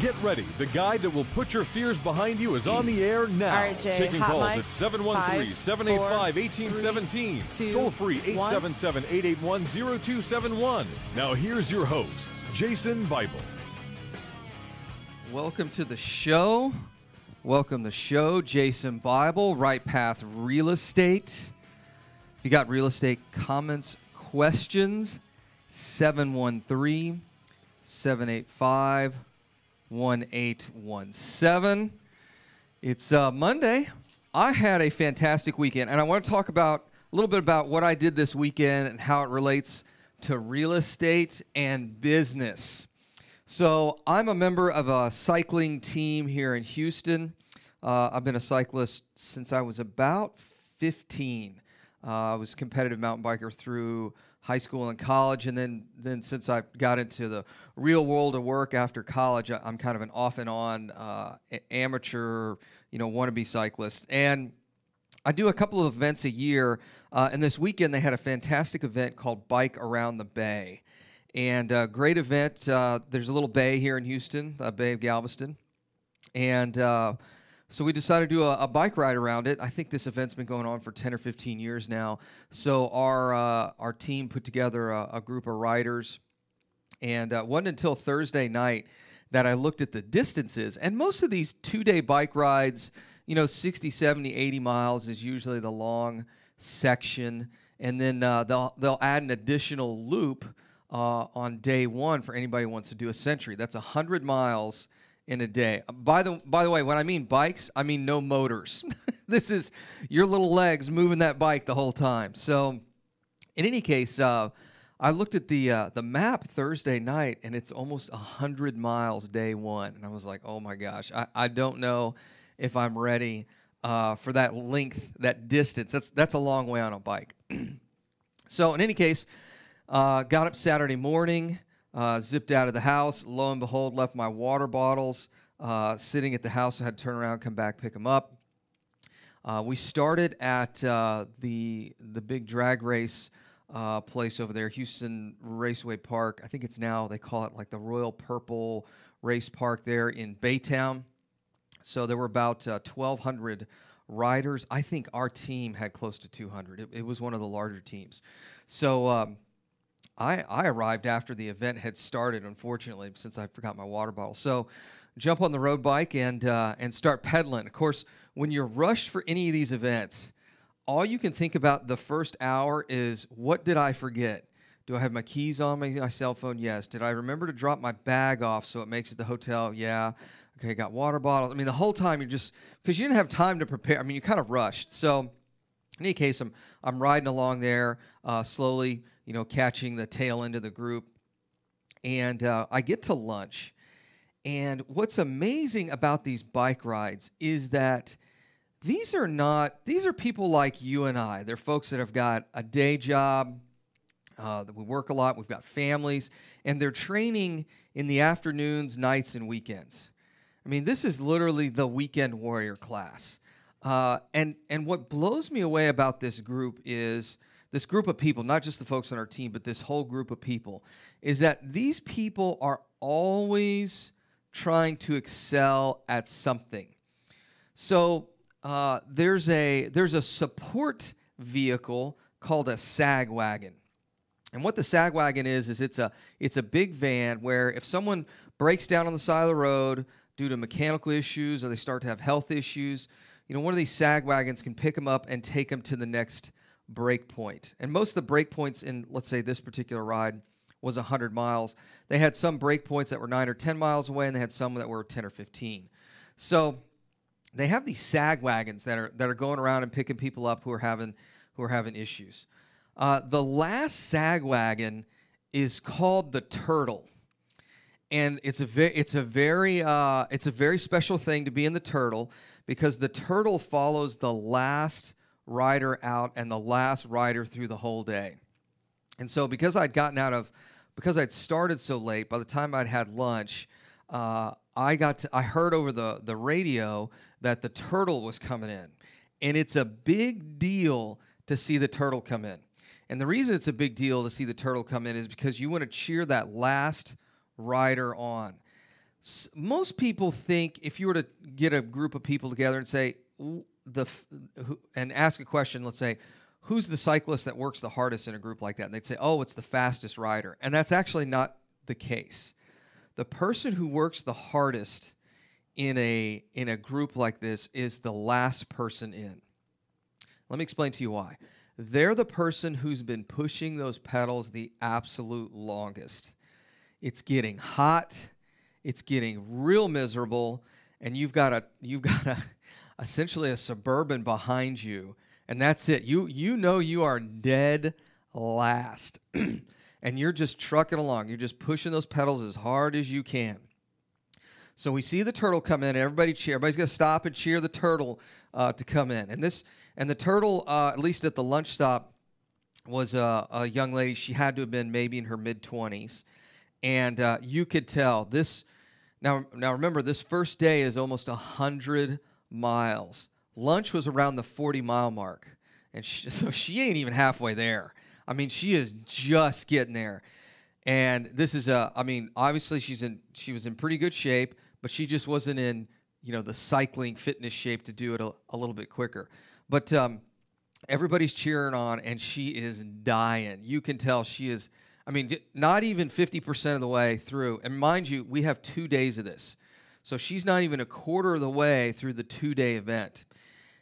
Get ready. The guy that will put your fears behind you is on the air now. All right, Jay, taking hot calls mic. at 713-785-1817. 2, Toll free 877-881-0271. Now here's your host, Jason Bible. Welcome to the show. Welcome to the show, Jason Bible, Right Path Real Estate. If you got real estate comments, questions, 713-785-1817. It's Monday. I had a fantastic weekend, and I want to talk about a little bit about what I did this weekend and how it relates to real estate and business. So I'm a member of a cycling team here in Houston. I've been a cyclist since I was about 15. I was a competitive mountain biker through high school and college, and then since I got into the real world of work after college, I'm kind of an off and on amateur, wannabe cyclist. And I do a couple of events a year, and this weekend they had a fantastic event called Bike Around the Bay. And great event. There's a little bay here in Houston, the Bay of Galveston. And so we decided to do a bike ride around it. I think this event's been going on for 10 or 15 years now. So our team put together a group of riders. And it wasn't until Thursday night that I looked at the distances. And most of these two-day bike rides, 60, 70, 80 miles is usually the long section. And then they'll add an additional loop on day one for anybody who wants to do a century. That's 100 miles in a day. By the way, when I mean bikes, I mean no motors. This is your little legs moving that bike the whole time. So in any case, I looked at the map Thursday night, and it's almost 100 miles day one. And I was like, oh my gosh, I don't know if I'm ready for that length, that distance. That's a long way on a bike. So in any case, got up Saturday morning, zipped out of the house. Lo and behold, left my water bottles sitting at the house. So I had to turn around, come back, pick them up. We started at the big drag race place over there, Houston Raceway Park. I think it's now, they call it like the Royal Purple Race Park there in Baytown. So there were about 1,200 riders. I think our team had close to 200. It was one of the larger teams. So I arrived after the event had started, unfortunately, since I forgot my water bottle. So jump on the road bike and start pedaling. Of course, when you're rushed for any of these events, all you can think about the first hour is, what did I forget? Do I have my keys on my cell phone? Yes. Did I remember to drop my bag off so it makes it to the hotel? Yeah. Okay, got water bottles. I mean, the whole time you're just, because you didn't have time to prepare. I mean, you kind of rushed. So in any case, I'm riding along there slowly, catching the tail end of the group. And I get to lunch. And what's amazing about these bike rides is that these are people like you and I. They're folks that have got a day job, that we work a lot, we've got families, and they're training in the afternoons, nights, and weekends. I mean, this is literally the weekend warrior class. And what blows me away about this group is, this group of people, not just the folks on our team, but this whole group of people, is that these people are always trying to excel at something. So there's a support vehicle called a sag wagon. And what the sag wagon is it's a big van where if someone breaks down on the side of the road due to mechanical issues or they start to have health issues, one of these sag wagons can pick them up and take them to the next break point. And most of the break points in, let's say, this particular ride was 100 miles. They had some break points that were 9 or 10 miles away, and they had some that were 10 or 15. So they have these sag wagons that are going around and picking people up who are having issues. The last sag wagon is called the Turtle, and it's a very special thing to be in the Turtle, because the Turtle follows the last rider out and the last rider through the whole day. And so because I'd started so late, by the time I'd had lunch, I heard over the radio that the Turtle was coming in. And it's a big deal to see the Turtle come in. And the reason it's a big deal to see the Turtle come in is because you want to cheer that last rider on. most people think if you were to get a group of people together and say and ask a question, let's say, who's the cyclist that works the hardest in a group like that? And they'd say, oh, it's the fastest rider. And that's actually not the case. The person who works the hardest in a group like this is the last person in. Let me explain to you why. They're the person who's been pushing those pedals the absolute longest. It's getting hot, it's getting real miserable, and you've got essentially a Suburban behind you, and that's it. You know you are dead last, and you're just trucking along. You're just pushing those pedals as hard as you can. So we see the turtle come in. Everybody's going to stop and cheer the turtle to come in. And the turtle, at least at the lunch stop, was a young lady. She had to have been maybe in her mid-20s. And you could tell this. Now remember, this first day is almost 100 miles. Lunch was around the 40-mile mark. And so she ain't even halfway there. I mean, she is just getting there. And this is obviously she was in pretty good shape, but she just wasn't in, the cycling fitness shape to do it a little bit quicker. But everybody's cheering on, and she is dying. You can tell she is, not even 50% of the way through. And mind you, we have 2 days of this. So she's not even a quarter of the way through the 2-day event.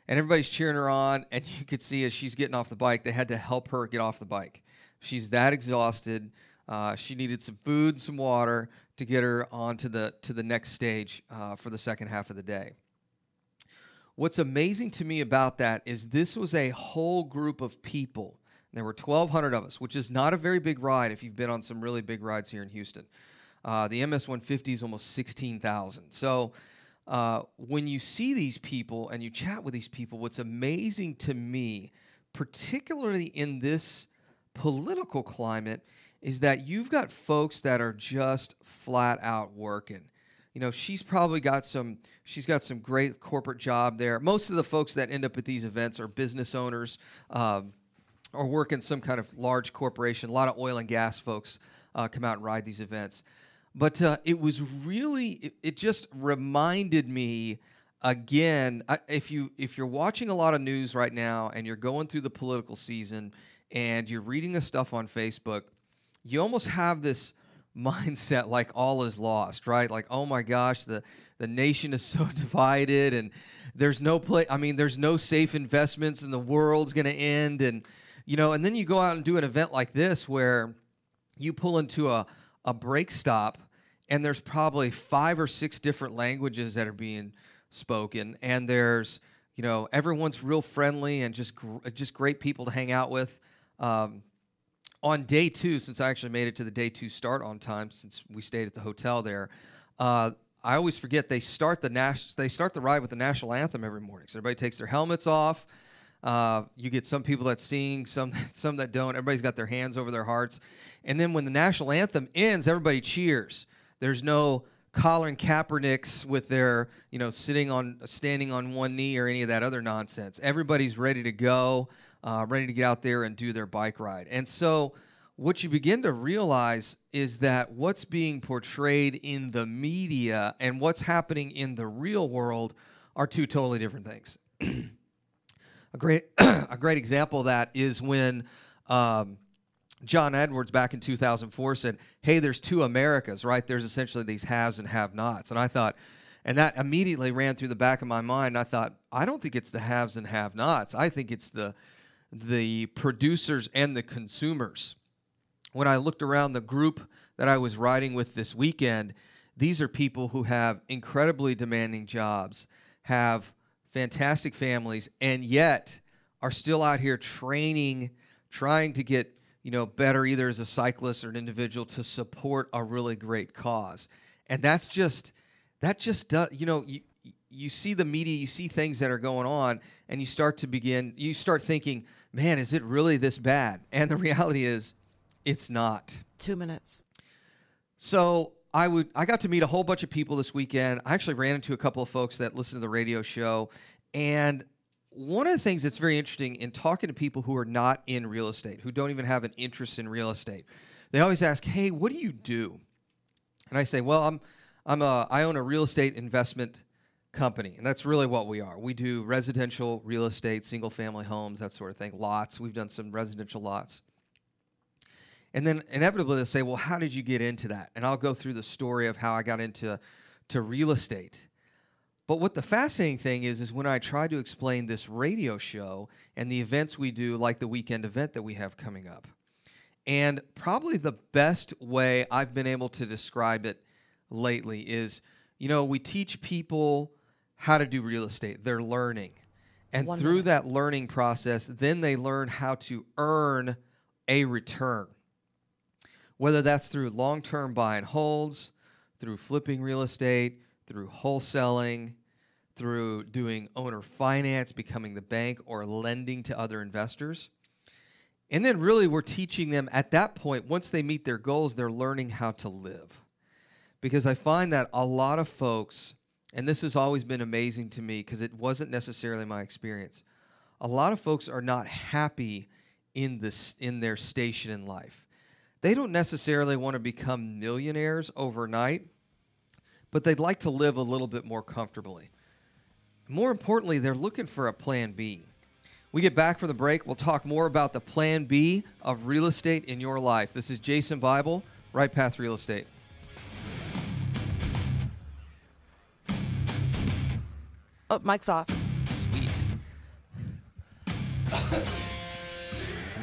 And everybody's cheering her on, and you could see as she's getting off the bike, they had to help her get off the bike. She's that exhausted. She needed some food, some water to get her on to the next stage for the second half of the day. What's amazing to me about that is this was a whole group of people. There were 1,200 of us, which is not a very big ride if you've been on some really big rides here in Houston. The MS-150 is almost 16,000. So when you see these people and you chat with these people, what's amazing to me, particularly in this political climate, is that you've got folks that are just flat out working. She's probably got some great corporate job there. Most of the folks that end up at these events are business owners or work in some kind of large corporation. A lot of oil and gas folks come out and ride these events. But it was really, it just reminded me again, if you're watching a lot of news right now and you're going through the political season and you're reading the stuff on Facebook, you almost have this mindset like all is lost, right? Like, oh my gosh, the nation is so divided, and there's no there's no safe investments, and the world's going to end, and and then you go out and do an event like this where you pull into a brake stop, and there's probably 5 or 6 different languages that are being spoken, and there's everyone's real friendly and just great people to hang out with. On day 2, since I actually made it to the day 2 start on time, since we stayed at the hotel there, I always forget they start the ride with the national anthem every morning. So everybody takes their helmets off. You get some people that sing, some that don't. Everybody's got their hands over their hearts, and then when the national anthem ends, everybody cheers. There's no Colin Kaepernicks with their standing on one knee or any of that other nonsense. Everybody's ready to go. Ready to get out there and do their bike ride. And so what you begin to realize is that what's being portrayed in the media and what's happening in the real world are two totally different things. A great example of that is when John Edwards back in 2004 said, hey, there's 2 Americas, right? There's essentially these haves and have-nots. And I thought, and that immediately ran through the back of my mind. I thought, I don't think it's the haves and have-nots. I think it's the producers and the consumers. When I looked around the group that I was riding with this weekend, these are people who have incredibly demanding jobs, have fantastic families, and yet are still out here training, trying to get better either as a cyclist or an individual to support a really great cause. And that just does, you see the media, you see things that are going on, and you start thinking, man, is it really this bad? And the reality is, it's not. 2 minutes. So I got to meet a whole bunch of people this weekend. I actually ran into a couple of folks that listen to the radio show. And one of the things that's very interesting in talking to people who are not in real estate, who don't even have an interest in real estate, they always ask, hey, what do you do? And I say, well, I own a real estate investment company, and that's really what we are. We do residential real estate, single-family homes, that sort of thing, lots. We've done some residential lots. And then inevitably they'll say, well, how did you get into that? And I'll go through the story of how I got into real estate. But what the fascinating thing is when I try to explain this radio show and the events we do, like the weekend event that we have coming up. And probably the best way I've been able to describe it lately is, we teach people how to do real estate. They're learning. And through that learning process, then they learn how to earn a return. Whether that's through long-term buy and holds, through flipping real estate, through wholesaling, through doing owner finance, becoming the bank, or lending to other investors. And then really we're teaching them at that point, once they meet their goals, they're learning how to live. Because I find that a lot of folks, and this has always been amazing to me because it wasn't necessarily my experience, a lot of folks are not happy in their station in life. They don't necessarily want to become millionaires overnight, but they'd like to live a little bit more comfortably. More importantly, they're looking for a plan B. We get back from the break, we'll talk more about the plan B of real estate in your life. This is Jason Bible, Right Path Real Estate. Oh, mic's off. Sweet.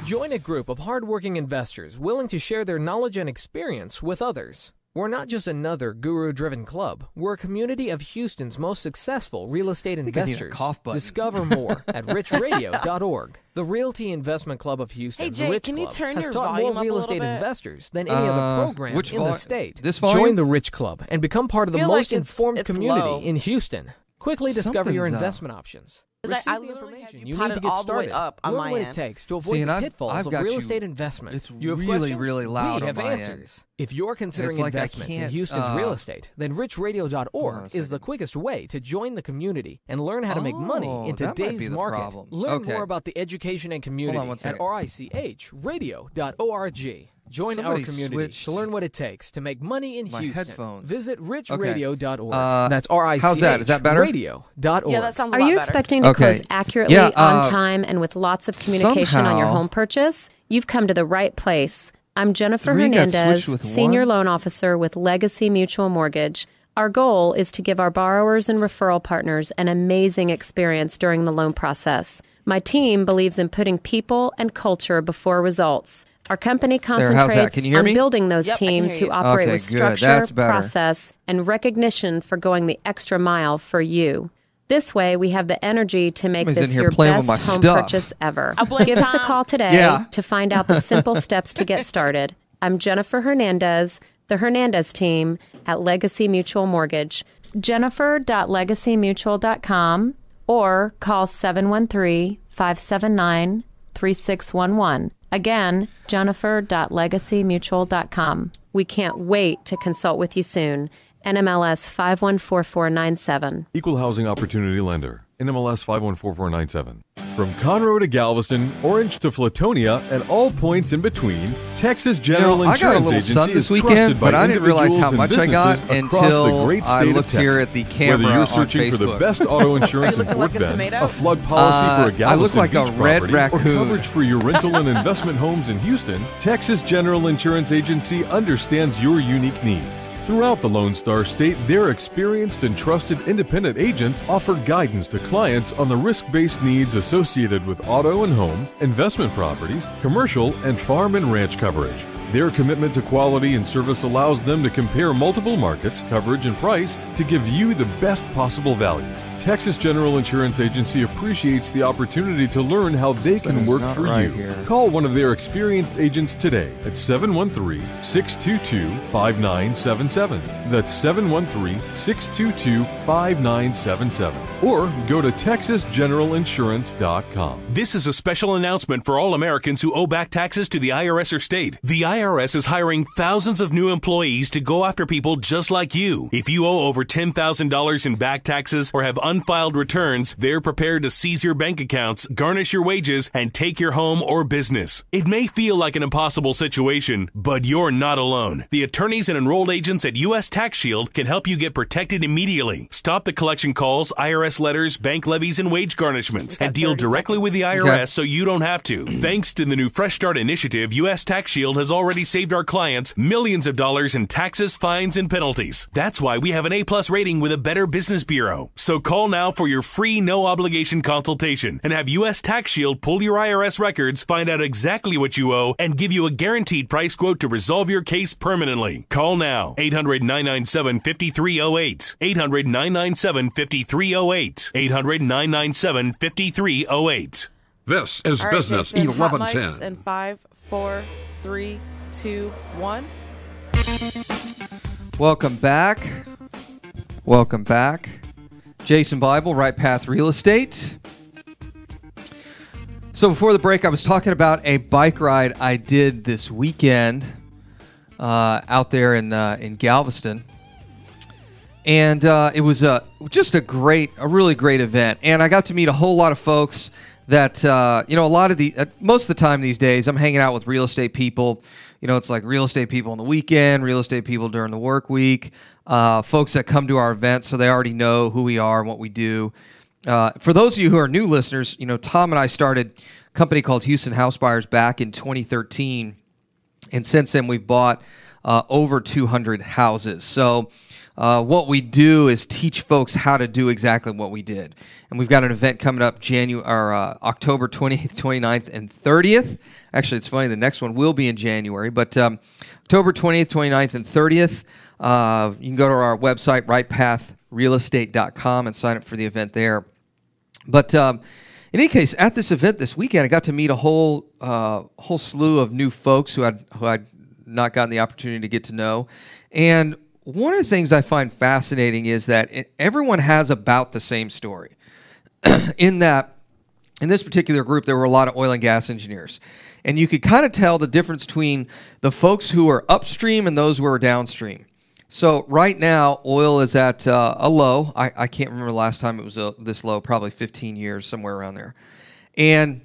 Join a group of hardworking investors willing to share their knowledge and experience with others. We're not just another guru-driven club. We're a community of Houston's most successful real estate investors. Discover more at richradio.org. The Realty Investment Club of Houston, Hey, Jay, the Rich can you Club, turn has your taught volume more up a real little estate bit? investors than any other program in the state. This volume? Join the Rich Club and become part of the Feel most like informed it's community low. in Houston. Quickly discover your Something's up. investment options. Because I Receive the literally had information you you pot need it to get all the way started. up on Learn my what end. it takes to avoid See, and the I've pitfalls of got real you- estate investment. it's You have really, questions? really loud We on have my end. answers. If you're considering It's like I investments in can't, Houston's real estate, then Hold on richradio.org a is the second. quickest way to join the community and learn how to make money in that might be today's the market. problem. Learn Okay. more about the education and community one at second. richradio.org. Join Somebody our community switched to learn what it takes to make money in my Houston. headphones. Visit Okay. richradio.org. That's RICH. How's that? Is that better? Radio.org. Yeah, that sounds a Are lot you better. expecting to Okay. close accurately, Yeah, on time, and with lots of communication on your somehow- home purchase? You've come to the right place. I'm Jennifer Three got Hernandez, switched with Senior one? Loan Officer with Legacy Mutual Mortgage. Our goal is to give our borrowers and referral partners an amazing experience during the loan process. My team believes in putting people and culture before results. Our company how's that? concentrates Can you hear on me? building those Yep, I can teams hear who you. operate Okay, with good. structure, That's better. process, and recognition for going the extra mile for you. This way, we have the energy to make Somebody's in this here your playing with best my home stuff. purchase ever. I blame Give us a Tom. call today Yeah. to find out the simple steps to get started. I'm Jennifer Hernandez, the Hernandez team at Legacy Mutual Mortgage. Jennifer.legacymutual.com or call 713-579-3611. Again, Jennifer.legacymutual.com. We can't wait to consult with you soon. NMLS 514497. Equal Housing Opportunity Lender. NMLS 514497. From Conroe to Galveston, Orange to Flatonia, and all points in between, Texas General I got a Insurance little Agency sun is this trusted weekend, by but I didn't realize how individuals much I and got businesses across until the great I state of looked here at Texas. the camera Whether you're on searching for the Facebook. best auto insurance in looking Fort like a Bend, tomato? a flood policy for a Galveston I look like a beach red property, raccoon. or coverage for your rental and investment homes in Houston, Texas General Insurance Agency understands your unique needs. Throughout the Lone Star State, their experienced and trusted independent agents offer guidance to clients on the risk-based needs associated with auto and home, investment properties, commercial, and farm and ranch coverage. Their commitment to quality and service allows them to compare multiple markets, coverage, and price to give you the best possible value. Texas General Insurance Agency appreciates the opportunity to learn how they can Something's work not for right you. here. Call one of their experienced agents today at 713-622-5977. That's 713-622-5977. Or go to texasgeneralinsurance.com. This is a special announcement for all Americans who owe back taxes to the IRS or state. The IRS is hiring thousands of new employees to go after people just like you. If you owe over $10,000 in back taxes or have unfiled returns, they're prepared to seize your bank accounts, garnish your wages, and take your home or business. It may feel like an impossible situation, but you're not alone. The attorneys and enrolled agents at U.S. Tax Shield can help you get protected immediately. Stop the collection calls, IRS letters, bank levies, and wage garnishments, and deal directly with the IRS so you don't have to. Thanks to the new Fresh Start initiative, U.S. Tax Shield has already saved our clients millions of dollars in taxes, fines, and penalties. That's why we have an A-plus rating with a Better Business Bureau. So call now for your free no-obligation consultation and have U.S. Tax Shield pull your IRS records, find out exactly what you owe, and give you a guaranteed price quote to resolve your case permanently. Call now. 800-997-5308. 800-997-5308. 800-997-5308. This is All right, Business Jason, hot 1110. mics in 5, 4, 3, 2, 1. Welcome back. Welcome back. Jason Bible, Right Path Real Estate. So before the break, I was talking about a bike ride I did this weekend out there in Galveston. And it was just a really great event. And I got to meet a whole lot of folks that, most of the time these days, I'm hanging out with real estate people. You know, it's like real estate people on the weekend, real estate people during the work week, folks that come to our events, so they already know who we are and what we do. For those of you who are new listeners, you know, Tom and I started a company called Houston House Buyers back in 2013. And since then, we've bought over 200 houses. So what we do is teach folks how to do exactly what we did. And we've got an event coming up October 20th, 29th, and 30th. Actually, it's funny, the next one will be in January. But October 20th, 29th, and 30th, you can go to our website, rightpathrealestate.com, and sign up for the event there. But in any case, at this event this weekend, I got to meet a whole slew of new folks who I'd not gotten the opportunity to get to know. And one of the things I find fascinating is that everyone has about the same story. In that, in this particular group, there were a lot of oil and gas engineers. And you could kind of tell the difference between the folks who are upstream and those who are downstream. So right now, oil is at a low. I can't remember the last time it was this low, probably 15 years, somewhere around there. And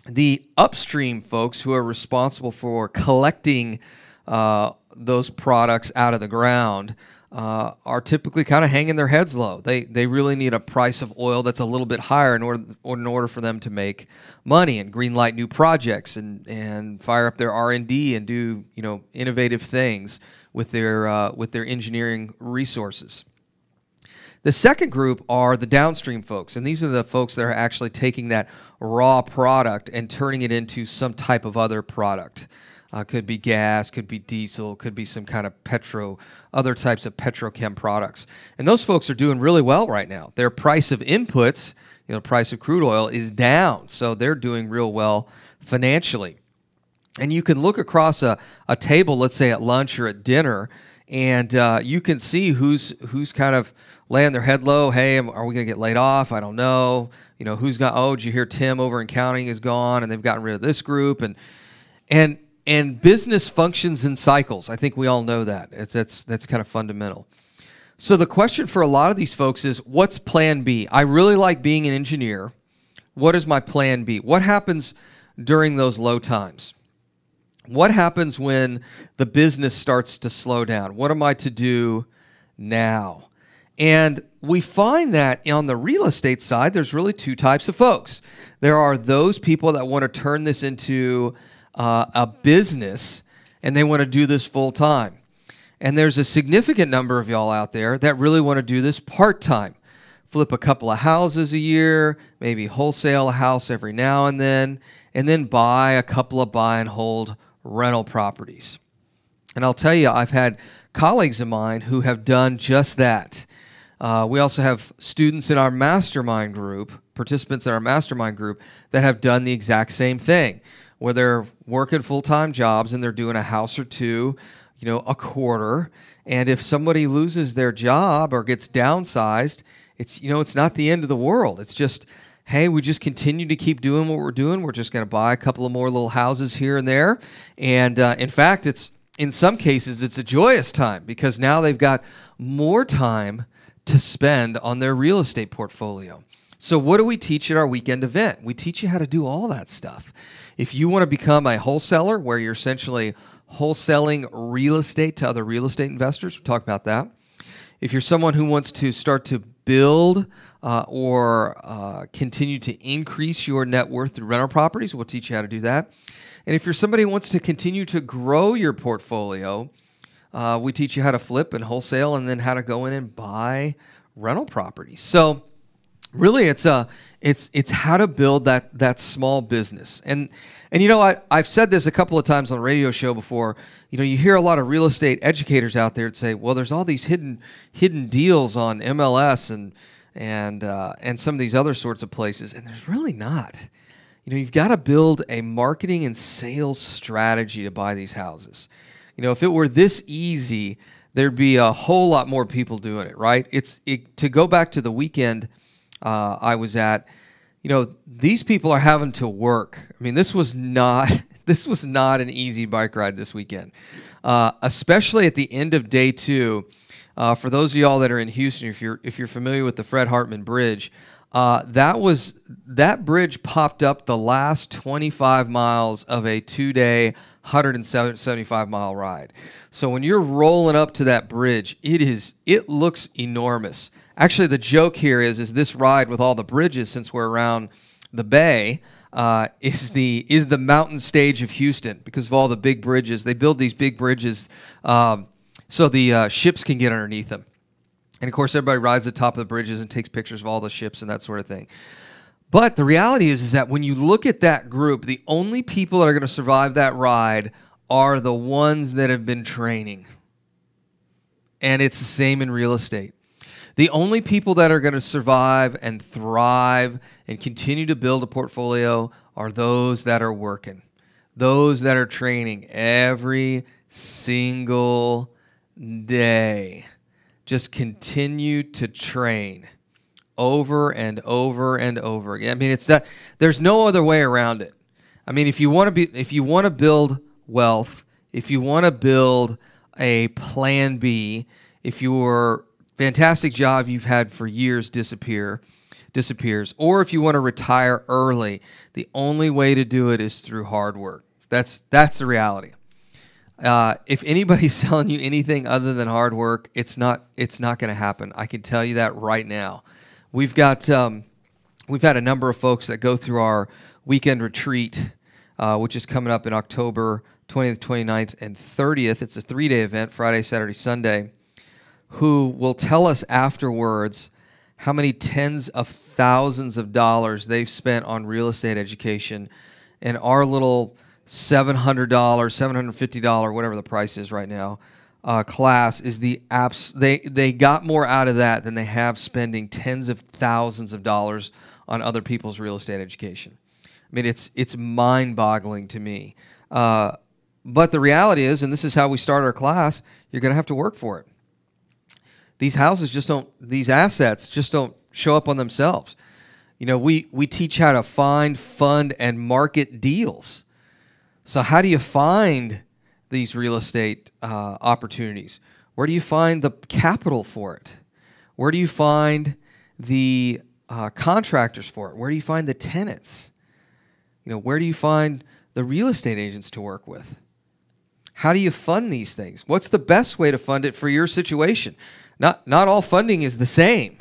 the upstream folks who are responsible for collecting those products out of the ground are typically kind of hanging their heads low. They really need a price of oil that's a little bit higher in order for them to make money and green light new projects and fire up their R&D and do innovative things with their engineering resources. The second group are the downstream folks, and these are the folks that are actually taking that raw product and turning it into some type of other product. Could be gas, could be diesel, could be some kind of other types of petrochem products. And those folks are doing really well right now. Their price of inputs, price of crude oil is down, so they're doing real well financially. And you can look across a table, let's say at lunch or at dinner, and you can see who's kind of laying their head low. Hey, are we going to get laid off? I don't know. Who's got? Oh, did you hear Tim over in accounting is gone, and they've gotten rid of this group, and business functions in cycles. I think we all know that. That's kind of fundamental. So the question for a lot of these folks is, what's plan B? I really like being an engineer. What is my plan B? What happens during those low times? What happens when the business starts to slow down? What am I to do now? And we find that on the real estate side, there's really two types of folks. There are those people that want to turn this into a business, and they want to do this full time. And there's a significant number of y'all out there that really want to do this part time. Flip a couple of houses a year, maybe wholesale a house every now and then buy a couple of buy and hold rental properties. And I'll tell you, I've had colleagues of mine who have done just that. We also have students in our mastermind group, participants in our mastermind group, that have done the exact same thing, where they're working full-time jobs and they're doing a house or two, a quarter. And if somebody loses their job or gets downsized, it's not the end of the world. It's just, hey, we just continue to keep doing what we're doing. We're just going to buy a couple of more little houses here and there. And in fact, in some cases, it's a joyous time because now they've got more time to spend on their real estate portfolio. So what do we teach at our weekend event? We teach you how to do all that stuff. If you want to become a wholesaler where you're essentially wholesaling real estate to other real estate investors, we'll talk about that. If you're someone who wants to start to build or continue to increase your net worth through rental properties, we'll teach you how to do that. And if you're somebody who wants to continue to grow your portfolio, we teach you how to flip and wholesale and then how to go in and buy rental properties. So really, it's how to build that small business. And you know, I've said this a couple of times on a radio show before. You know, you hear a lot of real estate educators out there that say, well, there's all these hidden deals on MLS and some of these other sorts of places, and there's really not. You know, you've got to build a marketing and sales strategy to buy these houses. You know, if it were this easy, there'd be a whole lot more people doing it, right? To go back to the weekend I was at, you know, these people are having to work. I mean, this was not an easy bike ride this weekend, especially at the end of day 2. For those of y'all that are in Houston, if you're familiar with the Fred Hartman Bridge, that bridge popped up the last 25 miles of a 2-day, 175-mile ride. So when you're rolling up to that bridge, it looks enormous. Actually, the joke here is this ride with all the bridges, since we're around the bay, is the mountain stage of Houston because of all the big bridges. They build these big bridges so the ships can get underneath them. And, of course, everybody rides the top of the bridges and takes pictures of all the ships and that sort of thing. But the reality is that when you look at that group, the only people that are going to survive that ride are the ones that have been training. And it's the same in real estate. The only people that are going to survive and thrive and continue to build a portfolio are those that are working, those that are training every single day. Just continue to train over and over and over again. I mean, there's no other way around it. I mean, if you want to build wealth, if you want to build a plan B, if your fantastic job you've had for years disappears, or if you want to retire early, the only way to do it is through hard work. That's the reality. If anybody's selling you anything other than hard work, it's not going to happen. I can tell you that right now. We've had a number of folks that go through our weekend retreat, which is coming up in October 20th, 29th, and 30th. It's a 3-day event, Friday, Saturday, Sunday, who will tell us afterwards how many tens of thousands of dollars they've spent on real estate education, and our little $700, $750, whatever the price is right now, class is the apps. They got more out of that than they have spending tens of thousands of dollars on other people's real estate education. I mean, it's mind-boggling to me. But the reality is, and this is how we start our class, you're going to have to work for it. These assets just don't show up on themselves. You know, we teach how to find, fund, and market deals. So how do you find these real estate opportunities? Where do you find the capital for it? Where do you find the contractors for it? Where do you find the tenants? You know, where do you find the real estate agents to work with? How do you fund these things? What's the best way to fund it for your situation? Not all funding is the same.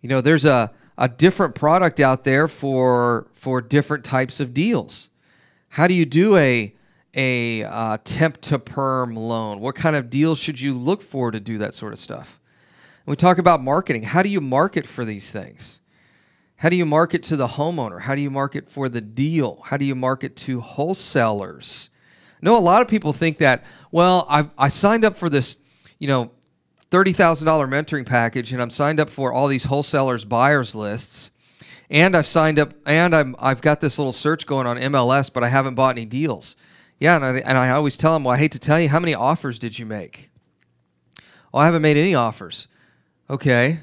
You know, there's a different product out there for different types of deals. How do you do a temp to perm loan? What kind of deals should you look for to do that sort of stuff? And we talk about marketing. How do you market for these things? How do you market to the homeowner? How do you market for the deal? How do you market to wholesalers? I know a lot of people think that, well, I signed up for this, you know, $30,000 mentoring package, and I'm signed up for all these wholesalers buyers lists. And I've signed up, and I've got this little search going on MLS, but I haven't bought any deals. Yeah, and I always tell them, well, I hate to tell you, how many offers did you make? Oh, I haven't made any offers. Okay.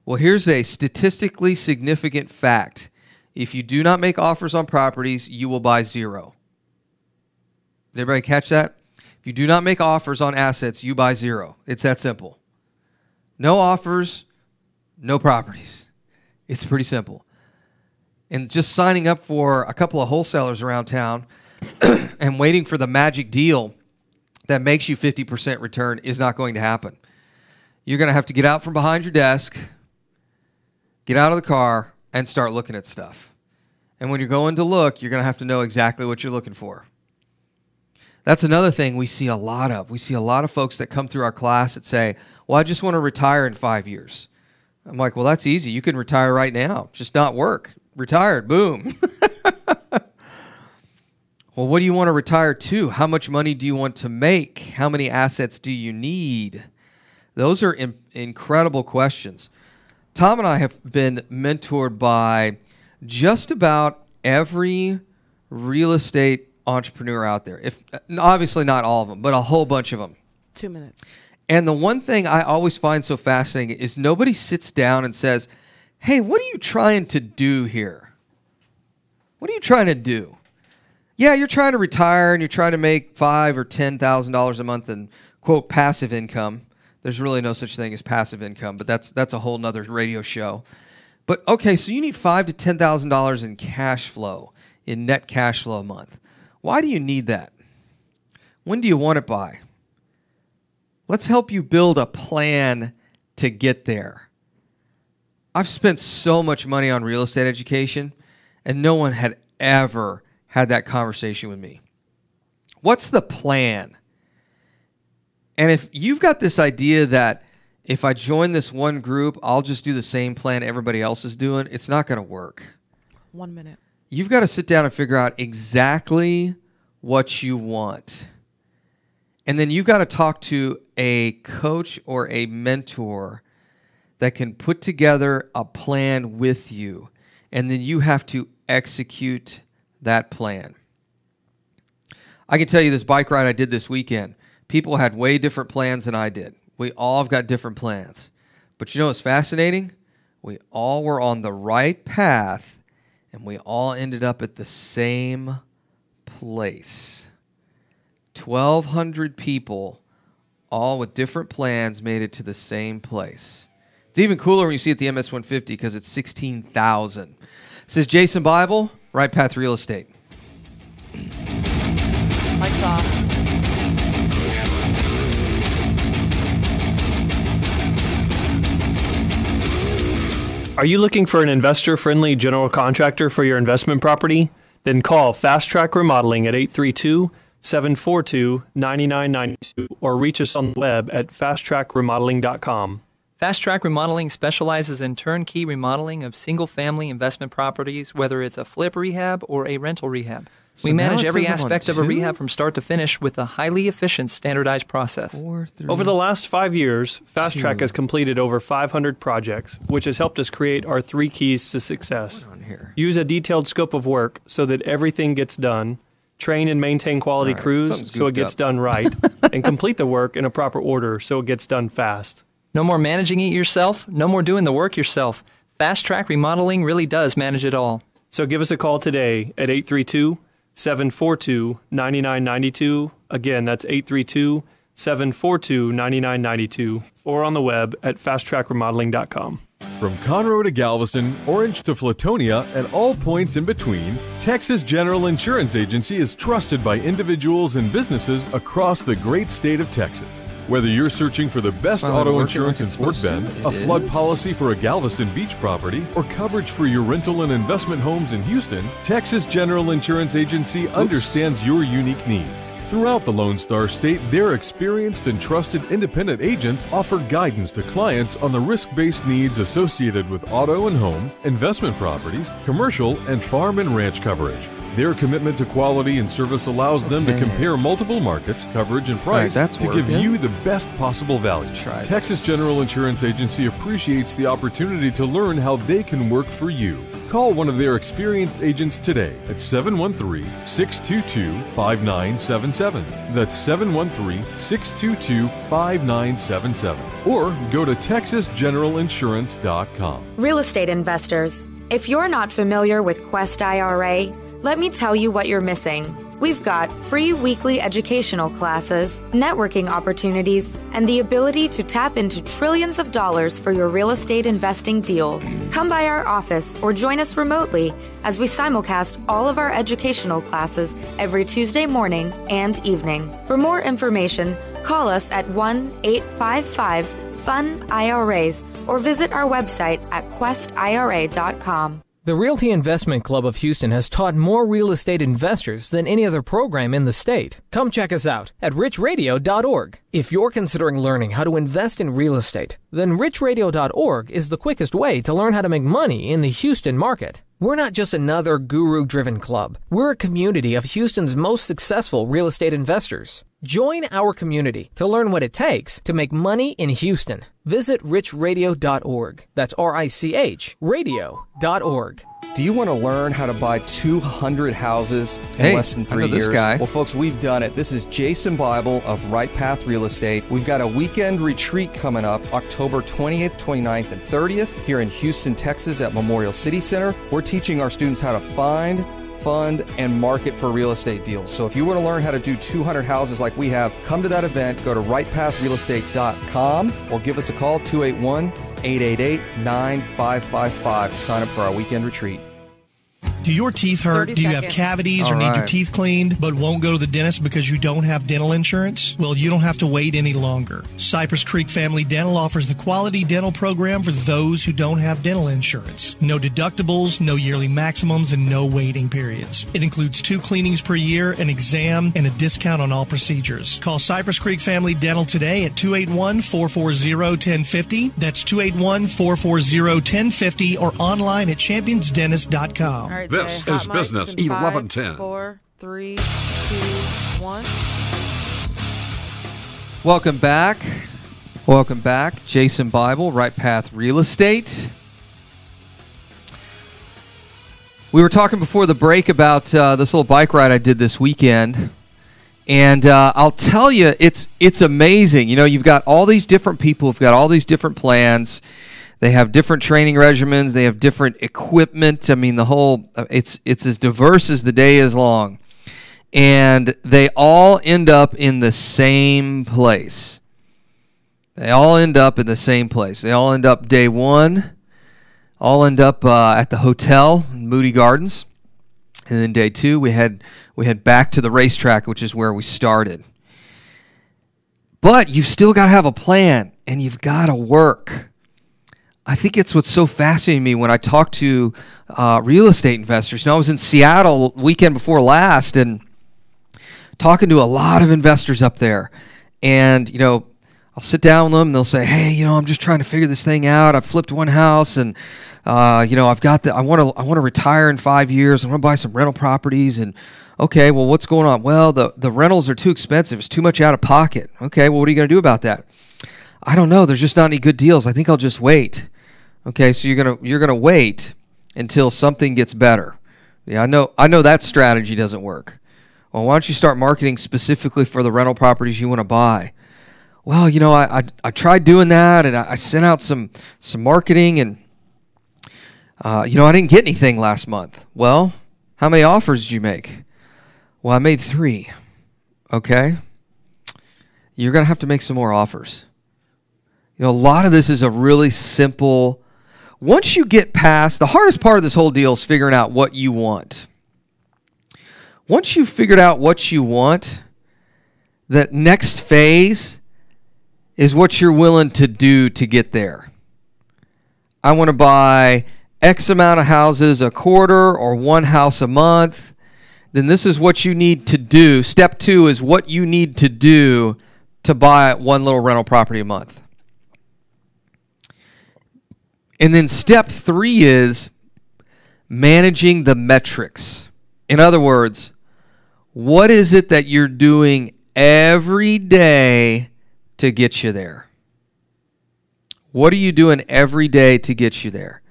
Well, here's a statistically significant fact. If you do not make offers on properties, you will buy zero. Did everybody catch that? If you do not make offers on assets, you buy zero. It's that simple. No offers, no properties. It's pretty simple. And just signing up for a couple of wholesalers around town and waiting for the magic deal that makes you 50% return is not going to happen. You're going to have to get out from behind your desk, get out of the car, and start looking at stuff. And when you're going to look, you're going to have to know exactly what you're looking for. That's another thing we see a lot of. We see a lot of folks that come through our class that say, well, I just want to retire in 5 years. I'm like, well, that's easy. You can retire right now. Just not work. Retired. Boom. Well, what do you want to retire to? How much money do you want to make? How many assets do you need? Those are incredible questions. Tom and I have been mentored by just about every real estate entrepreneur out there. If obviously not all of them, but a whole bunch of them. 2 minutes. And the one thing I always find so fascinating is nobody sits down and says, hey, what are you trying to do here? What are you trying to do? Yeah, you're trying to retire and you're trying to make $5,000 or $10,000 a month in, quote, passive income. There's really no such thing as passive income, but that's a whole nother radio show. But, okay, so you need $5,000 to $10,000 in cash flow, in net cash flow a month. Why do you need that? When do you want it by? Let's help you build a plan to get there. I've spent so much money on real estate education, and no one had ever had that conversation with me. What's the plan? And if you've got this idea that if I join this one group, I'll just do the same plan everybody else is doing, it's not going to work. 1 minute. You've got to sit down and figure out exactly what you want. And then you've got to talk to a coach or a mentor that can put together a plan with you. And then you have to execute that plan. I can tell you this bike ride I did this weekend. People had way different plans than I did. We all have got different plans. But you know what's fascinating? We all were on the right path, and we all ended up at the same place. 1,200 people, all with different plans, made it to the same place. It's even cooler when you see it at the MS-150 because it's 16,000. This is Jason Bible, Right Path Real Estate. Mike's off. Are you looking for an investor-friendly general contractor for your investment property? Then call Fast Track Remodeling at 832-742-9992 or reach us on the web at fasttrackremodeling.com. Fast Track Remodeling specializes in turnkey remodeling of single-family investment properties, whether it's a flip rehab or a rental rehab. So we manage now it every says I'm on aspect of a 2? rehab from start to finish with a highly efficient, standardized process. 4, 3, Over the last 5 years, Fast Track 2. has completed over 500 projects, which has helped us create our 3 keys to success. on here. Use a detailed scope of work so that everything gets done. Train and maintain quality All right, crews something's so it goofed gets up. done right. And complete the work in a proper order so it gets done fast. No more managing it yourself, no more doing the work yourself. Fast Track Remodeling really does manage it all. So give us a call today at 832-742-9992. Again, that's 832-742-9992. Or on the web at fasttrackremodeling.com. From Conroe to Galveston, Orange to Flatonia, and all points in between, Texas General Insurance Agency is trusted by individuals and businesses across the great state of Texas. Whether you're searching for the best finally auto working insurance like in it's Fort supposed Bend, to. a It flood is. policy for a Galveston beach property, or coverage for your rental and investment homes in Houston, Texas General Insurance Agency understands your unique needs. Throughout the Lone Star State, their experienced and trusted independent agents offer guidance to clients on the risk-based needs associated with auto and home, investment properties, commercial, and farm and ranch coverage. Their commitment to quality and service allows them to Okay. compare multiple markets, coverage, and price that's to give working. you the best possible value. Let's try Texas this. General Insurance Agency appreciates the opportunity to learn how they can work for you. Call one of their experienced agents today at 713-622-5977. That's 713-622-5977. Or go to texasgeneralinsurance.com. Real estate investors, if you're not familiar with Quest IRA, let me tell you what you're missing. We've got free weekly educational classes, networking opportunities, and the ability to tap into trillions of dollars for your real estate investing deals. Come by our office or join us remotely as we simulcast all of our educational classes every Tuesday morning and evening. For more information, call us at 1-855-FUN-IRAs or visit our website at questira.com. The Realty Investment Club of Houston has taught more real estate investors than any other program in the state. Come check us out at richradio.org. If you're considering learning how to invest in real estate, then richradio.org is the quickest way to learn how to make money in the Houston market. We're not just another guru-driven club. We're a community of Houston's most successful real estate investors. Join our community to learn what it takes to make money in Houston. Visit richradio.org. That's R-I-C-H, radio.org. Do you want to learn how to buy 200 houses in less than 3 years? This guy. Well, folks, we've done it. This is Jason Bible of Right Path Real Estate. We've got a weekend retreat coming up October 28th, 29th, and 30th here in Houston, Texas at Memorial City Center. We're teaching our students how to find, fund, and market for real estate deals. So if you want to learn how to do 200 houses like we have, come to that event. Go to rightpathrealestate.com or give us a call, 281-888-9555. Sign up for our weekend retreat. Do your teeth hurt? Do you have cavities or need your teeth cleaned but won't go to the dentist because you don't have dental insurance? Well, you don't have to wait any longer. Cypress Creek Family Dental offers the quality dental program for those who don't have dental insurance. No deductibles, no yearly maximums, and no waiting periods. It includes 2 cleanings per year, an exam, and a discount on all procedures. Call Cypress Creek Family Dental today at 281-440-1050. That's 281-440-1050 or online at championsdentist.com. All right, This Jay, is Business 1110. 4, 3, 2, 1. Welcome back. Welcome back. Jason Bible, Right Path Real Estate. We were talking before the break about this little bike ride I did this weekend. And I'll tell you, it's amazing. You know, you've got all these different people who've got all these different plans. They have different training regimens. They have different equipment. I mean, it's as diverse as the day is long. And they all end up in the same place. They all end up day one, all end up at the hotel in Moody Gardens. And then day two, we head back to the racetrack, which is where we started. But you've still got to have a plan, and you've got to work. I think it's what's so fascinating to me when I talk to real estate investors. You know, I was in Seattle weekend before last and talking to a lot of investors up there. And, you know, I'll sit down with them and they'll say, hey, you know, I'm just trying to figure this thing out. I've flipped one house and, you know, I want to retire in 5 years. I want to buy some rental properties. And, okay, well, what's going on? Well, the rentals are too expensive. It's too much out of pocket. Okay, well, what are you going to do about that? I don't know. There's just not any good deals. I think I'll just wait. Okay, so you're gonna wait until something gets better. Yeah, I know that strategy doesn't work. Well, why don't you start marketing specifically for the rental properties you want to buy? Well, you know, I tried doing that, and I sent out some marketing, and you know, I didn't get anything last month. Well, how many offers did you make? Well, I made 3. Okay, you're gonna have to make some more offers. You know, a lot of this is a really simple. Once you get past, the hardest part of this whole deal is figuring out what you want. Once you've figured out what you want, that next phase is what you're willing to do to get there. I want to buy X amount of houses a quarter or 1 house a month. Then this is what you need to do. Step 2 is what you need to do to buy 1 little rental property a month. And then step 3 is managing the metrics. In other words, what is it that you're doing every day to get you there? What are you doing every day to get you there?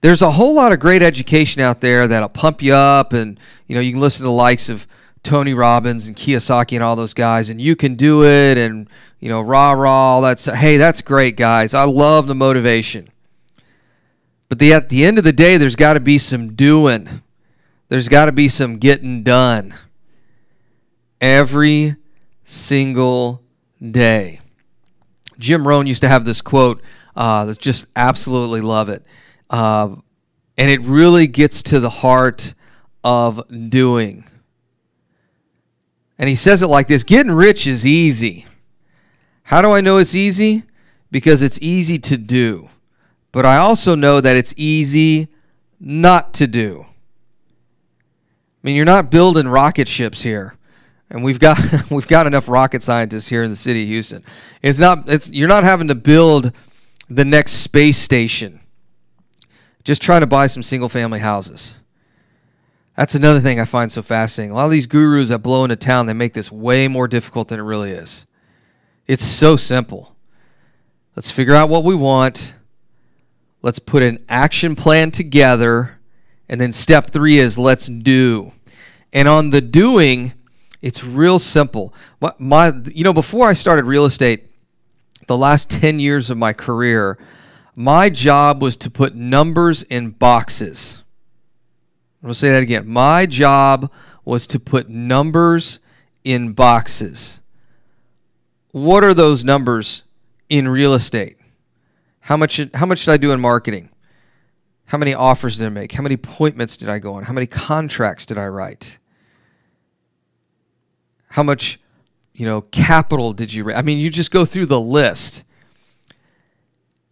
There's a whole lot of great education out there that'll pump you up, and you know, you can listen to the likes of Tony Robbins and Kiyosaki and all those guys, and you can do it, and you know, rah, hey, that's great, guys. I love the motivation. But at the end of the day, there's got to be some doing. There's got to be some getting done every single day. Jim Rohn used to have this quote that just absolutely love it. And it really gets to the heart of doing. And he says it like this: getting rich is easy. How do I know it's easy? Because it's easy to do. But I also know that it's easy not to do. I mean, you're not building rocket ships here. And we've got enough rocket scientists here in the city of Houston. You're not having to build the next space station. Just trying to buy some single-family houses. That's another thing I find so fascinating. A lot of these gurus that blow into town, they make this way more difficult than it really is. It's so simple. Let's figure out what we want. Let's put an action plan together. And then step 3 is let's do. And on the doing, it's real simple. Before I started real estate, the last 10 years of my career, my job was to put numbers in boxes. I'll say that again. My job was to put numbers in boxes. What are those numbers in real estate? How much did I do in marketing? How many offers did I make? How many appointments did I go on? How many contracts did I write? How much, capital did you raise? I mean, you just go through the list.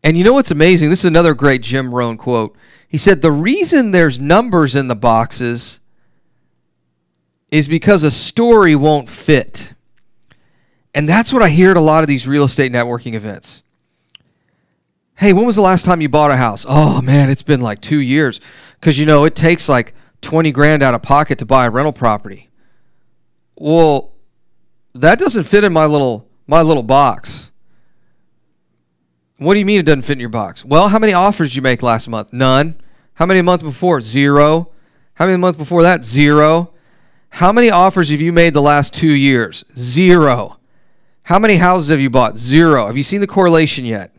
And you know what's amazing? This is another great Jim Rohn quote. He said, the reason there's numbers in the boxes is because a story won't fit. And that's what I hear at a lot of these real estate networking events. Hey, when was the last time you bought a house? Oh, man, it's been like 2 years. Because, it takes like $20,000 out of pocket to buy a rental property. Well, that doesn't fit in my little box. What do you mean it doesn't fit in your box? Well, how many offers did you make last month? None. How many a month before? 0. How many a month before that? 0. How many offers have you made the last 2 years? 0. How many houses have you bought? 0. Have you seen the correlation yet?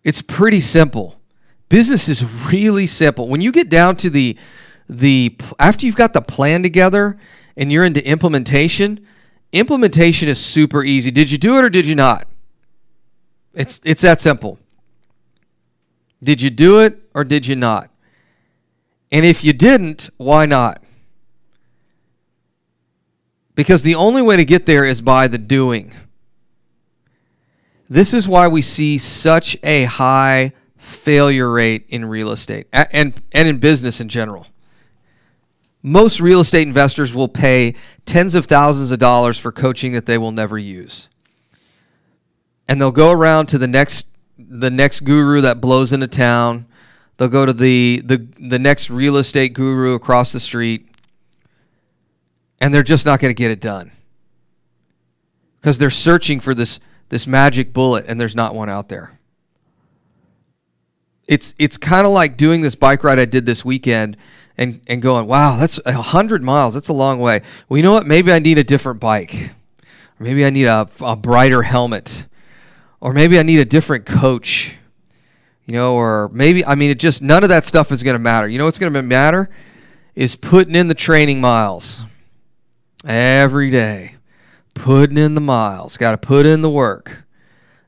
It's pretty simple. Business is really simple. When you get down to the after you've got the plan together and you're into implementation is super easy. Did you do it or did you not? It's that simple. Did you do it or did you not? And if you didn't, why not? Because the only way to get there is by the doing. This is why we see such a high failure rate in real estate and in business in general. Most real estate investors will pay tens of thousands of dollars for coaching that they will never use. And they'll go around to the next guru that blows into town. They'll go to the next real estate guru across the street. And they're just not going to get it done. Because they're searching for this magic bullet, and there's not one out there. It's kind of like doing this bike ride I did this weekend and going, wow, that's 100 miles. That's a long way. Well, you know what? Maybe I need a different bike. Or maybe I need a brighter helmet. Or maybe I need a different coach. Or maybe, none of that stuff is going to matter. You know what's going to matter? Is putting in the training miles. Every day. Putting in the miles. Got to put in the work.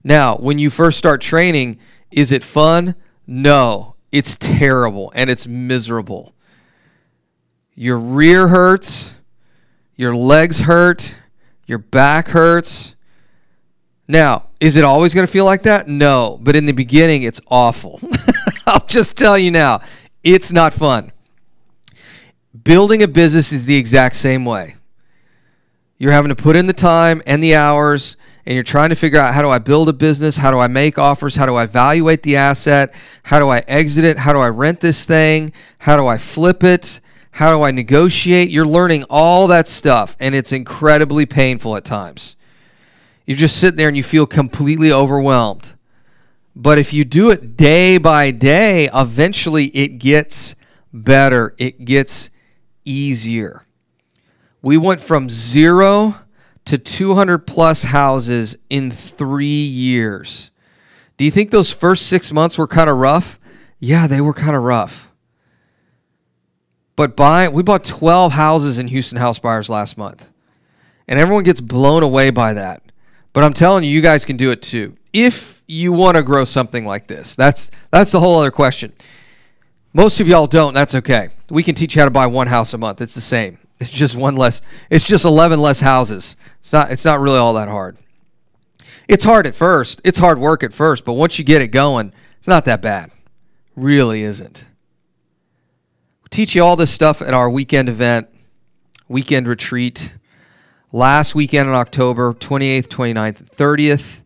Now, when you first start training, is it fun? No. It's terrible and it's miserable. Your rear hurts. Your legs hurt. Your back hurts. Now, is it always going to feel like that? No. But in the beginning, it's awful. I'll just tell you now. It's not fun. Building a business is the exact same way. You're having to put in the time and the hours, and you're trying to figure out, how do I build a business? How do I make offers? How do I evaluate the asset? How do I exit it? How do I rent this thing? How do I flip it? How do I negotiate? You're learning all that stuff, and it's incredibly painful at times. You just sit there and you feel completely overwhelmed. But if you do it day by day, eventually it gets better. It gets easier. We went from 0 to 200 plus houses in 3 years. Do you think those first 6 months were kind of rough? Yeah, they were kind of rough. But we bought 12 houses in Houston House Buyers last month. And everyone gets blown away by that. But I'm telling you, you guys can do it too. If you want to grow something like this, that's the whole other question. Most of y'all don't. That's okay. We can teach you how to buy one house a month. It's the same. It's just one less. It's just 11 less houses. It's not really all that hard. It's hard at first. It's hard work at first. But once you get it going, it's not that bad. Really isn't. We teach you all this stuff at our weekend event, weekend retreat. Last weekend in October, 28th, 29th, and 30th.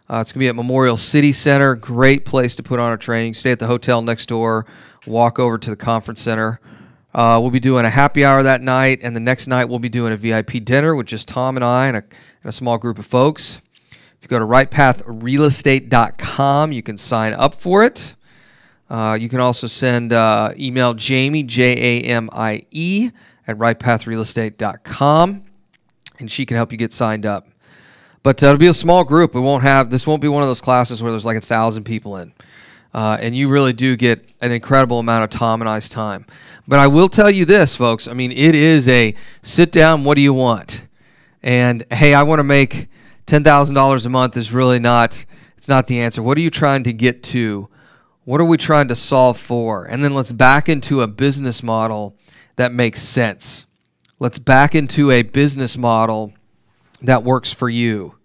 It's going to be at Memorial City Center. Great place to put on a training. Stay at the hotel next door. Walk over to the conference center. We'll be doing a happy hour that night, and the next night we'll be doing a VIP dinner with just Tom and I and a small group of folks. If you go to rightpathrealestate.com, you can sign up for it. You can also send email Jamie, Jamie, at rightpathrealestate.com. And she can help you get signed up. But it'll be a small group. This won't be one of those classes where there's like 1,000 people in. And you really do get an incredible amount of Tom and I's time. But I will tell you this, folks. I mean, it is a sit down, what do you want? And, hey, I want to make $10,000 a month is really not, it's not the answer. What are you trying to get to? What are we trying to solve for? And then let's back into a business model that makes sense. Let's back into a business model that works for you.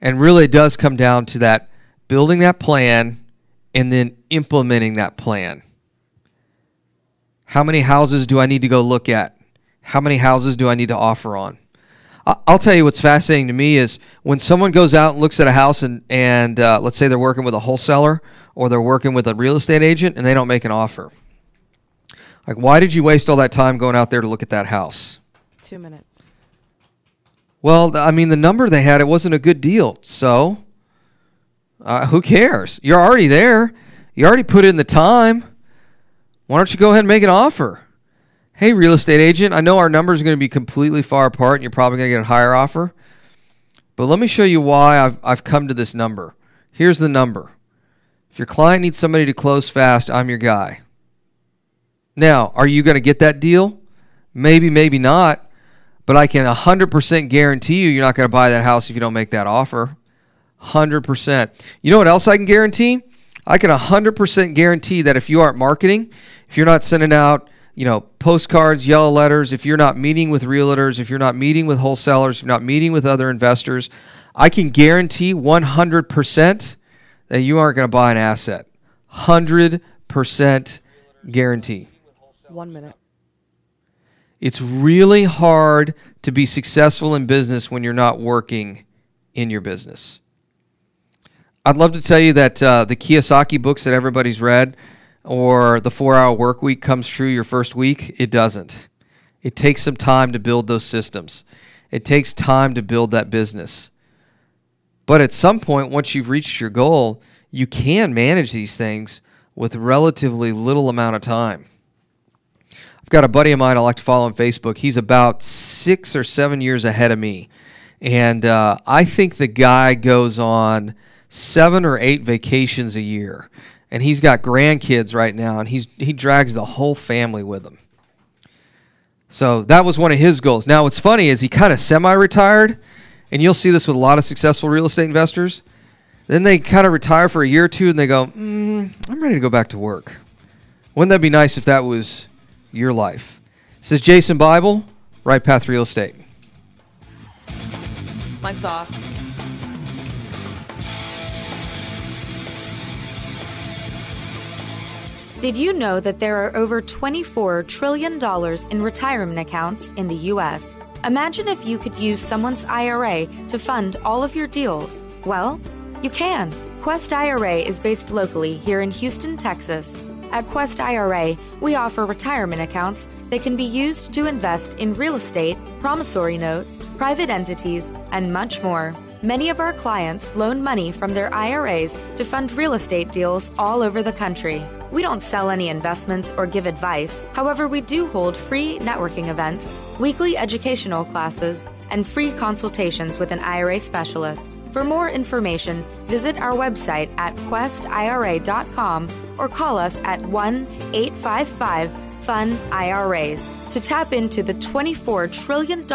And really it does come down to that, building that plan and then implementing that plan. How many houses do I need to go look at? How many houses do I need to offer on? I'll tell you what's fascinating to me is when someone goes out and looks at a house and let's say they're working with a wholesaler or they're working with a real estate agent and they don't make an offer. Like, why did you waste all that time going out there to look at that house? 2 minutes. Well, I mean, the number they had, it wasn't a good deal. So, who cares? You're already there. You already put in the time. Why don't you go ahead and make an offer? Hey, real estate agent, I know our numbers are going to be completely far apart and you're probably going to get a higher offer. But let me show you why I've come to this number. Here's the number. If your client needs somebody to close fast, I'm your guy. Now, are you going to get that deal? Maybe, maybe not. But I can 100% guarantee you're not going to buy that house if you don't make that offer. 100%. You know what else I can guarantee? I can 100% guarantee that if you aren't marketing, if you're not sending out, postcards, yellow letters, if you're not meeting with realtors, if you're not meeting with wholesalers, if you're not meeting with other investors, I can guarantee 100% that you aren't going to buy an asset. 100% guarantee. 1 minute. It's really hard to be successful in business when you're not working in your business. I'd love to tell you that the Kiyosaki books that everybody's read or the 4-Hour Work Week comes true your first week. It doesn't. It takes some time to build those systems. It takes time to build that business. But at some point, once you've reached your goal, you can manage these things with relatively little amount of time. I've got a buddy of mine I like to follow on Facebook. He's about 6 or 7 years ahead of me. And I think the guy goes on 7 or 8 vacations a year. And he's got grandkids right now, and he drags the whole family with him. So that was one of his goals. Now, what's funny is he kind of semi-retired, and you'll see this with a lot of successful real estate investors. Then they kind of retire for a year or two, and they go, I'm ready to go back to work. Wouldn't that be nice if that was your life? This is Jason Bible, Right Path Real Estate. Mike's off. Did you know that there are over $24 trillion in retirement accounts in the U.S.? Imagine if you could use someone's IRA to fund all of your deals. Well, you can. Quest IRA is based locally here in Houston, Texas. At Quest IRA, we offer retirement accounts that can be used to invest in real estate, promissory notes, private entities, and much more. Many of our clients loan money from their IRAs to fund real estate deals all over the country. We don't sell any investments or give advice. However, we do hold free networking events, weekly educational classes, and free consultations with an IRA specialist. For more information, visit our website at questira.com or call us at 1-855 Fund IRAs. To tap into the $24 trillion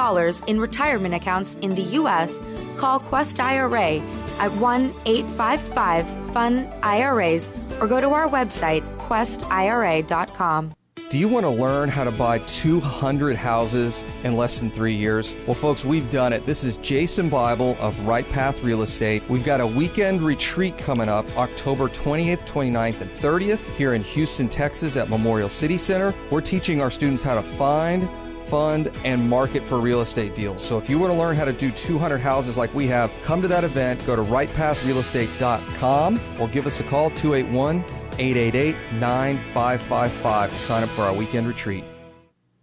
in retirement accounts in the U.S., call Quest IRA at 1-855-FUN-IRAs or go to our website, questira.com. Do you want to learn how to buy 200 houses in less than 3 years? Well, folks, we've done it. This is Jason Bible of Right Path Real Estate. We've got a weekend retreat coming up October 28th, 29th, and 30th here in Houston, Texas at Memorial City Center. We're teaching our students how to find, fund, and market for real estate deals. So if you want to learn how to do 200 houses like we have, come to that event. Go to rightpathrealestate.com or give us a call, 281-888-9555 to sign up for our weekend retreat.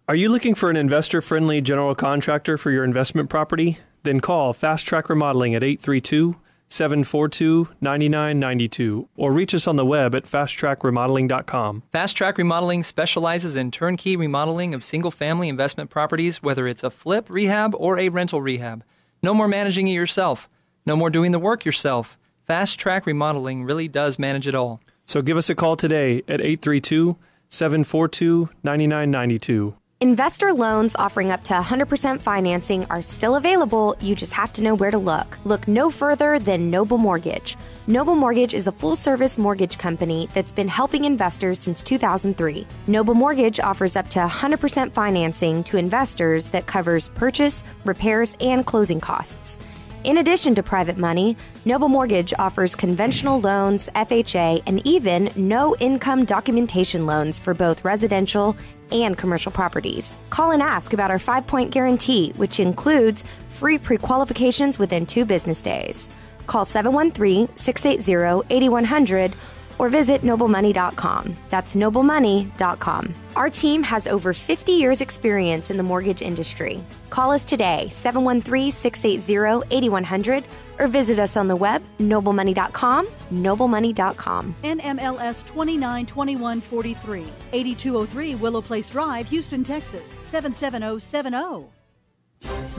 Are you looking for an investor-friendly general contractor for your investment property? Then call Fast Track Remodeling at 832-742-9992 or reach us on the web at fasttrackremodeling.com. Fast Track Remodeling specializes in turnkey remodeling of single-family investment properties, whether it's a flip, rehab, or a rental rehab. No more managing it yourself. No more doing the work yourself. Fast Track Remodeling really does manage it all. So give us a call today at 832-742-9992. Investor loans offering up to 100% financing are still available. You just have to know where to look. Look no further than Noble Mortgage. Noble Mortgage is a full-service mortgage company that's been helping investors since 2003. Noble Mortgage offers up to 100% financing to investors that covers purchase, repairs, and closing costs. In addition to private money, Noble Mortgage offers conventional loans, FHA, and even no-income documentation loans for both residential and commercial properties. Call and ask about our 5-point guarantee, which includes free pre-qualifications within 2 business days. Call 713-680-8100 or visit noblemoney.com. That's noblemoney.com. Our team has over 50 years experience in the mortgage industry. Call us today, 713-680-8100, or visit us on the web, noblemoney.com, noblemoney.com. NMLS 292143, 8203 Willow Place Drive, Houston, Texas, 77070.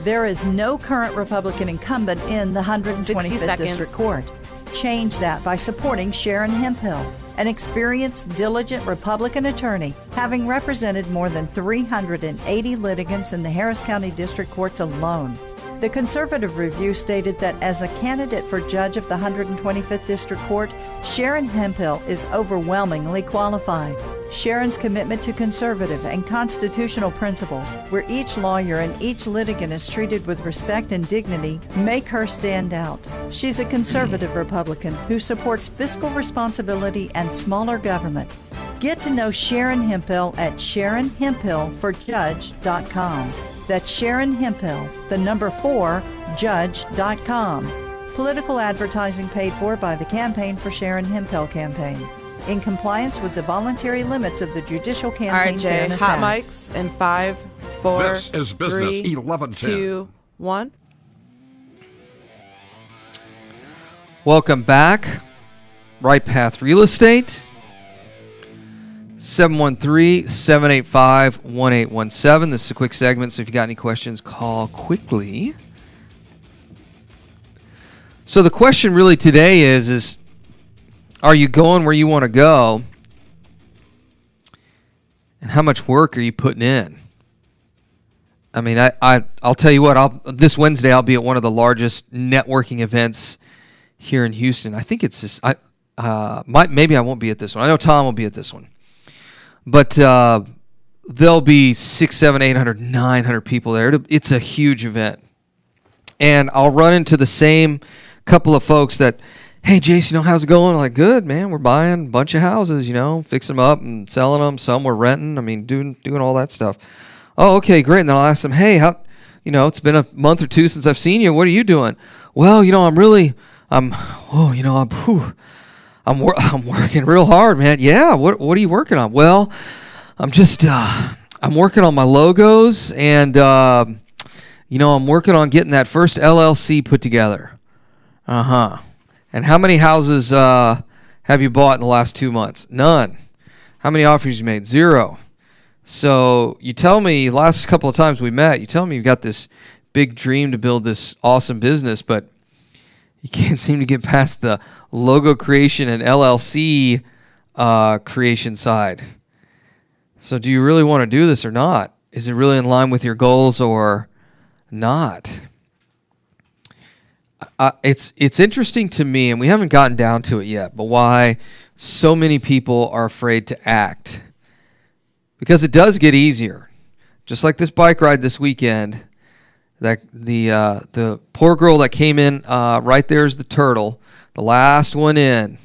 There is no current Republican incumbent in the 125th District Court. Change that by supporting Sharon Hemphill, an experienced, diligent Republican attorney, having represented more than 380 litigants in the Harris County District Courts alone. The Conservative Review stated that as a candidate for judge of the 125th District Court, Sharon Hemphill is overwhelmingly qualified. Sharon's commitment to conservative and constitutional principles, where each lawyer and each litigant is treated with respect and dignity, make her stand out. She's a conservative Republican who supports fiscal responsibility and smaller government. Get to know Sharon Hemphill at SharonHemphillForJudge.com. That's Sharon Hemphill, the number 4, judge.com. Political advertising paid for by the Campaign for Sharon Hemphill campaign. In compliance with the voluntary limits of the Judicial Campaign All right, Jay, Fairness hot Act. mics in 5, 4, This is Business 3, 1110. 2, 1. Welcome back. Right Path Real Estate. 713-785-1817. This is a quick segment, so if you got any questions, call quickly. So the question really today is are you going where you want to go? And how much work are you putting in? I mean, I'll tell you what, this Wednesday I'll be at one of the largest networking events here in Houston. I think it's this, maybe I won't be at this one. I know Tom will be at this one. But there'll be 600, 700, 800, 900 people there. It's a huge event. And I'll run into the same couple of folks that, hey, Jason, how's it going? I'm like, good, man. We're buying a bunch of houses, fixing them up and selling them. Some we're renting. I mean, doing all that stuff. Oh, okay, great. And then I'll ask them, hey, how, it's been a month or two since I've seen you. What are you doing? Well, I'm working real hard, man. Yeah, what are you working on? Well, I'm just I'm working on my logos, and I'm working on getting that first LLC put together. And how many houses have you bought in the last 2 months? None. How many offers you made? 0. So you tell me, last couple of times we met, you tell me you've got this big dream to build this awesome business, but you can't seem to get past the logo creation and LLC creation side. So do you really want to do this or not? Is it really in line with your goals or not? It's interesting to me, and we haven't gotten down to it yet, but why so many people are afraid to act. Because it does get easier. Just like this bike ride this weekend, that the poor girl that came in right there is the turtle, the last one in.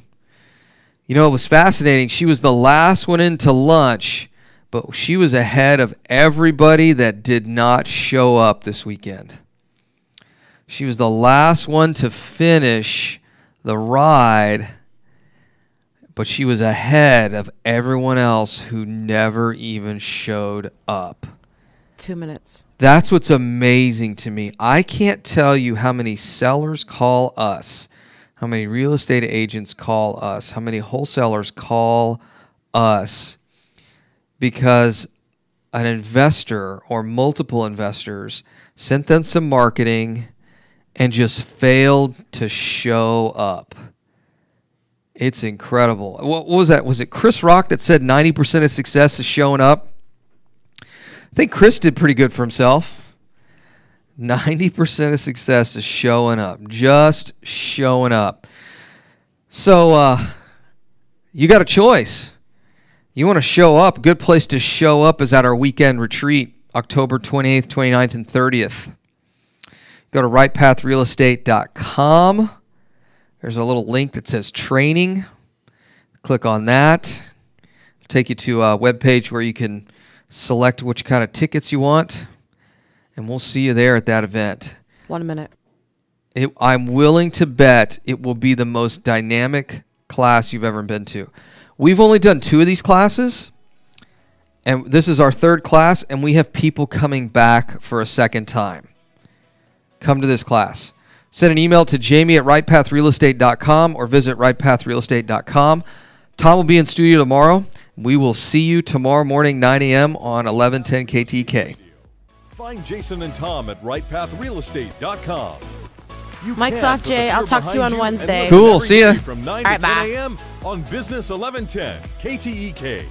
You know, it was fascinating. She was the last one into lunch, but she was ahead of everybody that did not show up this weekend. She was the last one to finish the ride, but she was ahead of everyone else who never even showed up. 2 minutes. That's what's amazing to me. I can't tell you how many sellers call us, how many real estate agents call us, how many wholesalers call us because an investor or multiple investors sent them some marketing and just failed to show up. It's incredible. What was that? Was it Chris Rock that said 90% of success is showing up? I think Chris did pretty good for himself. 90% of success is showing up. Just showing up. So you got a choice. You want to show up. A good place to show up is at our weekend retreat, October 28th, 29th, and 30th. Go to rightpathrealestate.com. There's a little link that says training. Click on that. It'll take you to a webpage where you can select which kind of tickets you want. And we'll see you there at that event. 1 minute. I'm willing to bet it will be the most dynamic class you've ever been to. We've only done 2 of these classes. And this is our 3rd class. And we have people coming back for a second time. Come to this class. Send an email to jamie@rightpathrealestate.com or visit rightpathrealestate.com. Tom will be in studio tomorrow. We will see you tomorrow morning, 9 a.m. on 1110 KTK. Find Jason and Tom at rightpathrealestate.com. Mike's off, Jay. I'll talk to you on Wednesday. Cool. See ya. From 9 All to right, 10 a.m. on Business 1110 KTEK.